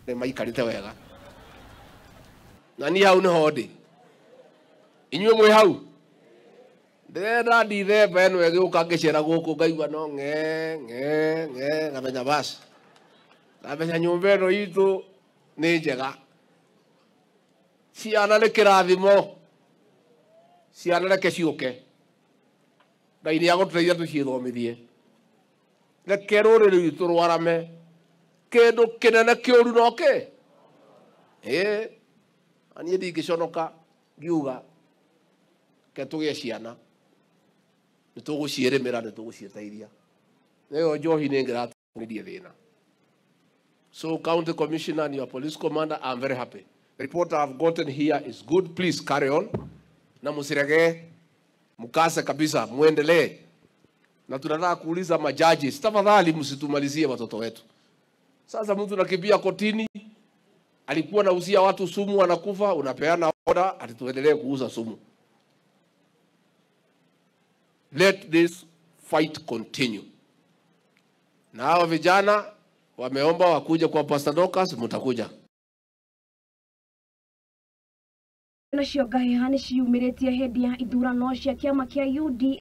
ne maikarite wega na ni hau niho ndi inyuĩ mwĩ hau ndĩrenda ndithemba ĩno ĩgĩũka ngĩcera gũkũ ngaigua no ng'e ngamenya basi ngamenya nyũmba ĩno itũ nĩ njega ciana nĩ kĩrathimo ciana reke ciũke Ngai nĩ agũtũteithia tũciĩthomithie reke rũrĩrĩ rwitũ rwarame kĩndũ kĩnene kĩũru no kĩ niĩ ndingĩconoka ngiuga ke tũgĩe ciana nĩ tũgũciĩrĩmĩra nĩ tũgũciĩteithia ĩyo njohi nĩ ĩngĩratũrĩrie thĩna. So County Commissioner and your police commander, I'm very happy. The report I've gotten here is good. Please carry on. Na musirege mukase kabisa muendelee. Na tunataka kuuliza majaji, tafadhali msitumalizie watoto wetu. Sasa mtu nakimbia kotini, alikuwa anauzia watu sumu anakufa, unapeana order ati tuendelee kuuza sumu. Let this fight continue. Na hao vijana wameomba wakuja kwa Pastor Dorcas, mtakuja. Nacio ngahĩha nĩ ciumĩrĩtie hĩndĩ ya ithurano cia kĩama kĩa UDA